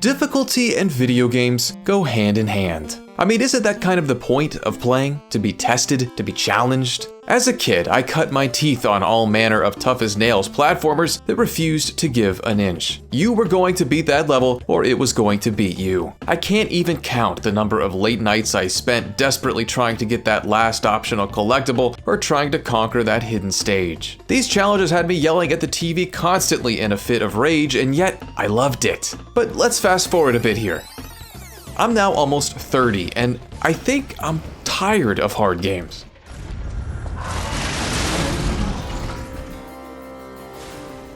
Difficulty and video games go hand in hand. I mean, isn't that kind of the point of playing? To be tested, to be challenged? As a kid, I cut my teeth on all manner of tough-as-nails platformers that refused to give an inch. You were going to beat that level, or it was going to beat you. I can't even count the number of late nights I spent desperately trying to get that last optional collectible, or trying to conquer that hidden stage. These challenges had me yelling at the TV constantly in a fit of rage, and yet I loved it. But let's fast forward a bit here. I'm now almost 30, and I think I'm tired of hard games.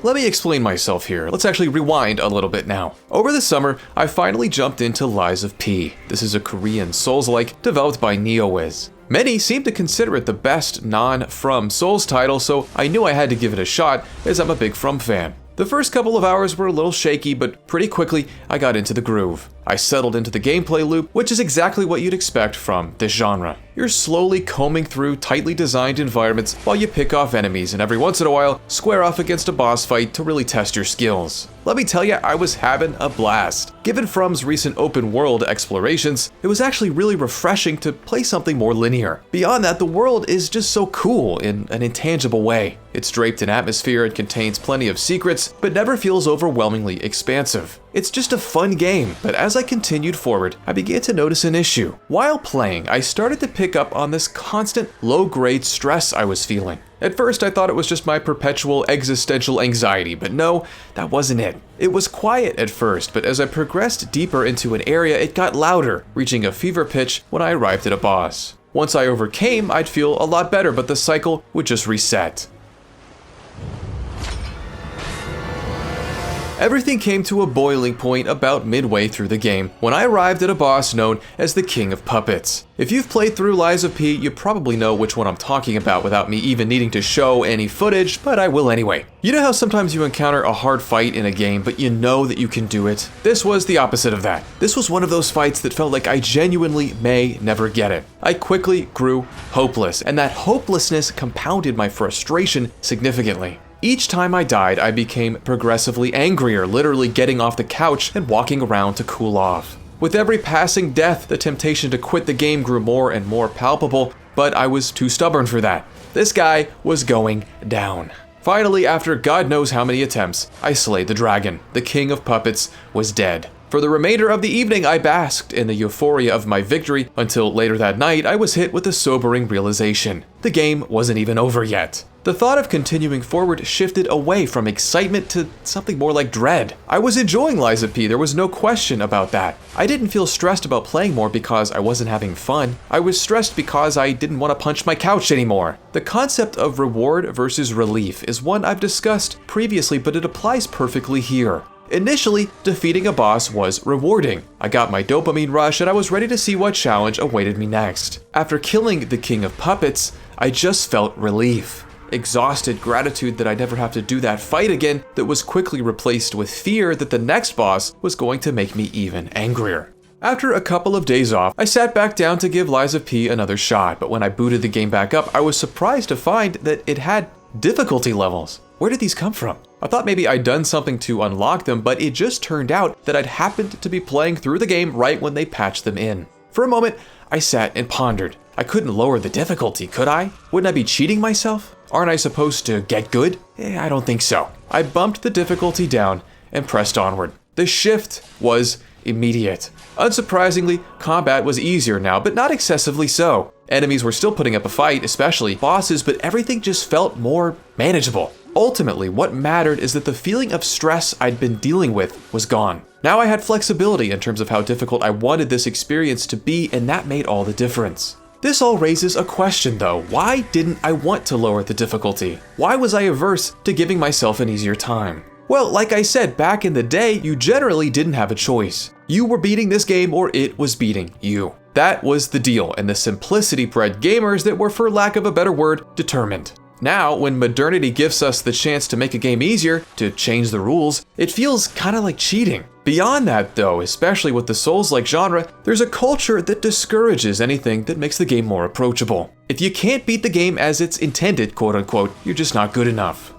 Let me explain myself here. Let's actually rewind a little bit now. Over the summer, I finally jumped into Lies of P. This is a Korean Souls-like developed by NeoWiz. Many seem to consider it the best non-From Souls title, so I knew I had to give it a shot as I'm a big From fan. The first couple of hours were a little shaky, but pretty quickly I got into the groove. I settled into the gameplay loop, which is exactly what you'd expect from this genre. You're slowly combing through tightly designed environments while you pick off enemies, and every once in a while square off against a boss fight to really test your skills. Let me tell you, I was having a blast. Given From's recent open world explorations, it was actually really refreshing to play something more linear. Beyond that, the world is just so cool in an intangible way. It's draped in atmosphere and contains plenty of secrets, but never feels overwhelmingly expansive. It's just a fun game, but as I continued forward, I began to notice an issue. While playing, I started to pick up on this constant low-grade stress I was feeling. At first, I thought it was just my perpetual existential anxiety, but no, that wasn't it. It was quiet at first, but as I progressed deeper into an area, it got louder, reaching a fever pitch when I arrived at a boss. Once I overcame, I'd feel a lot better, but the cycle would just reset. Everything came to a boiling point about midway through the game, when I arrived at a boss known as the King of Puppets. If you've played through Lies of P, you probably know which one I'm talking about without me even needing to show any footage, but I will anyway. You know how sometimes you encounter a hard fight in a game, but you know that you can do it? This was the opposite of that. This was one of those fights that felt like I genuinely may never get it. I quickly grew hopeless, and that hopelessness compounded my frustration significantly. Each time I died, I became progressively angrier, literally getting off the couch and walking around to cool off. With every passing death, the temptation to quit the game grew more and more palpable, but I was too stubborn for that. This guy was going down. Finally, after God knows how many attempts, I slayed the dragon. The King of Puppets was dead. For the remainder of the evening, I basked in the euphoria of my victory until later that night I was hit with a sobering realization. The game wasn't even over yet. The thought of continuing forward shifted away from excitement to something more like dread. I was enjoying Lies of P, there was no question about that. I didn't feel stressed about playing more because I wasn't having fun. I was stressed because I didn't want to punch my couch anymore. The concept of reward versus relief is one I've discussed previously, but it applies perfectly here. Initially, defeating a boss was rewarding. I got my dopamine rush and I was ready to see what challenge awaited me next. After killing the King of Puppets, I just felt relief. Exhausted gratitude that I'd never have to do that fight again, that was quickly replaced with fear that the next boss was going to make me even angrier. After a couple of days off, I sat back down to give Lies of P another shot, but when I booted the game back up, I was surprised to find that it had difficulty levels. Where did these come from? I thought maybe I'd done something to unlock them, but it just turned out that I'd happened to be playing through the game right when they patched them in. For a moment, I sat and pondered. I couldn't lower the difficulty, could I? Wouldn't I be cheating myself? Aren't I supposed to get good? I don't think so. I bumped the difficulty down and pressed onward. The shift was immediate. Unsurprisingly, combat was easier now, but not excessively so. Enemies were still putting up a fight, especially bosses, but everything just felt more manageable. Ultimately, what mattered is that the feeling of stress I'd been dealing with was gone. Now I had flexibility in terms of how difficult I wanted this experience to be, and that made all the difference. This all raises a question though. Why didn't I want to lower the difficulty? Why was I averse to giving myself an easier time? Well, like I said, back in the day, you generally didn't have a choice. You were beating this game or it was beating you. That was the deal, and the simplicity bred gamers that were, for lack of a better word, determined. Now, when modernity gives us the chance to make a game easier, to change the rules, it feels kinda like cheating. Beyond that though, especially with the Souls-like genre, there's a culture that discourages anything that makes the game more approachable. If you can't beat the game as it's intended, quote unquote, you're just not good enough.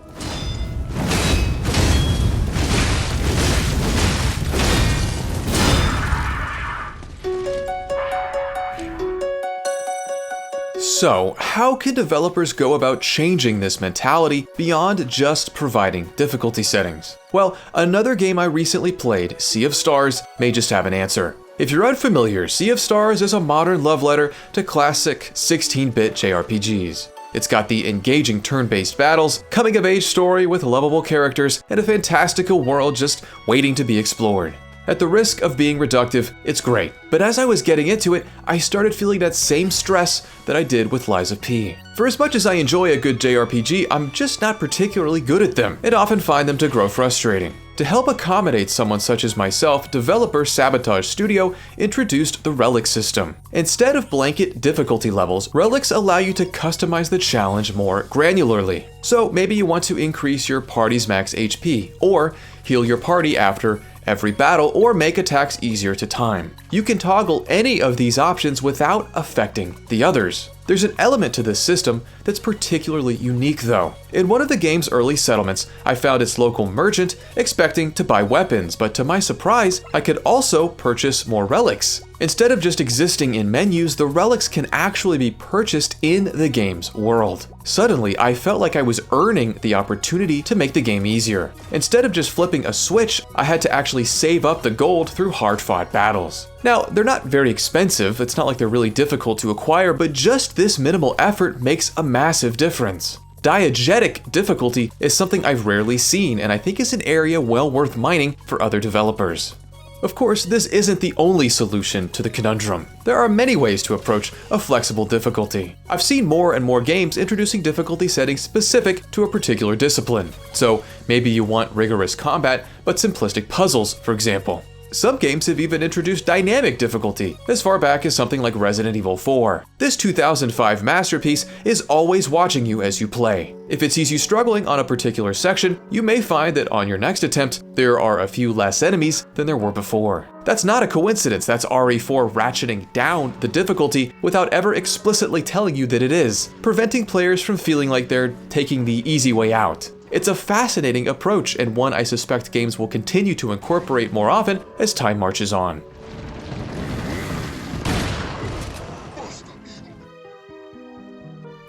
So, how can developers go about changing this mentality beyond just providing difficulty settings? Well, another game I recently played, Sea of Stars, may just have an answer. If you're unfamiliar, Sea of Stars is a modern love letter to classic 16-bit JRPGs. It's got the engaging turn-based battles, coming-of-age story with lovable characters, and a fantastical world just waiting to be explored. At the risk of being reductive, it's great. But as I was getting into it, I started feeling that same stress that I did with Lies of P. For as much as I enjoy a good JRPG, I'm just not particularly good at them, and often find them to grow frustrating. To help accommodate someone such as myself, developer Sabotage Studio introduced the Relic system. Instead of blanket difficulty levels, relics allow you to customize the challenge more granularly. So maybe you want to increase your party's max HP, or heal your party after every battle, or make attacks easier to time. You can toggle any of these options without affecting the others. There's an element to this system that's particularly unique though. In one of the game's early settlements, I found its local merchant expecting to buy weapons, but to my surprise, I could also purchase more relics. Instead of just existing in menus, the relics can actually be purchased in the game's world. Suddenly, I felt like I was earning the opportunity to make the game easier. Instead of just flipping a switch, I had to actually save up the gold through hard-fought battles. Now, they're not very expensive, it's not like they're really difficult to acquire, but just this minimal effort makes a massive difference. Diegetic difficulty is something I've rarely seen, and I think is an area well worth mining for other developers. Of course, this isn't the only solution to the conundrum. There are many ways to approach a flexible difficulty. I've seen more and more games introducing difficulty settings specific to a particular discipline. So maybe you want rigorous combat, but simplistic puzzles, for example. Some games have even introduced dynamic difficulty, as far back as something like Resident Evil 4. This 2005 masterpiece is always watching you as you play. If it sees you struggling on a particular section, you may find that on your next attempt, there are a few less enemies than there were before. That's not a coincidence, that's RE4 ratcheting down the difficulty without ever explicitly telling you that it is, preventing players from feeling like they're taking the easy way out. It's a fascinating approach, and one I suspect games will continue to incorporate more often as time marches on.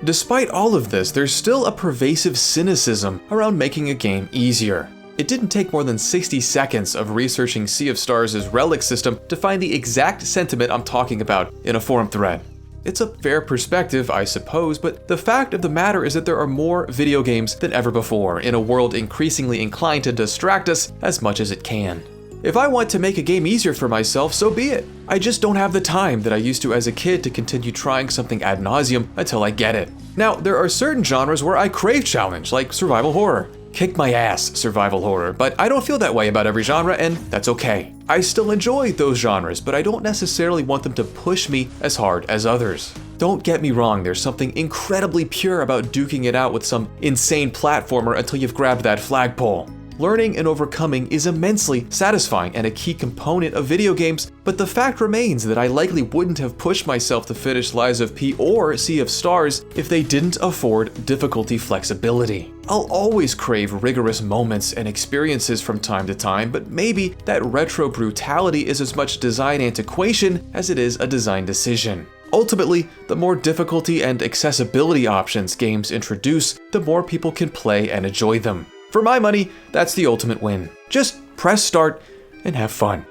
Despite all of this, there's still a pervasive cynicism around making a game easier. It didn't take more than 60 seconds of researching Sea of Stars' relic system to find the exact sentiment I'm talking about in a forum thread. It's a fair perspective, I suppose, but the fact of the matter is that there are more video games than ever before, in a world increasingly inclined to distract us as much as it can. If I want to make a game easier for myself, so be it. I just don't have the time that I used to as a kid to continue trying something ad nauseum until I get it. Now, there are certain genres where I crave challenge, like survival horror. Kick my ass, survival horror, but I don't feel that way about every genre, and that's okay. I still enjoy those genres, but I don't necessarily want them to push me as hard as others. Don't get me wrong, there's something incredibly pure about duking it out with some insane platformer until you've grabbed that flagpole. Learning and overcoming is immensely satisfying and a key component of video games, but the fact remains that I likely wouldn't have pushed myself to finish Lies of P or Sea of Stars if they didn't afford difficulty flexibility. I'll always crave rigorous moments and experiences from time to time, but maybe that retro brutality is as much design antiquation as it is a design decision. Ultimately, the more difficulty and accessibility options games introduce, the more people can play and enjoy them. For my money, that's the ultimate win. Just press start and have fun.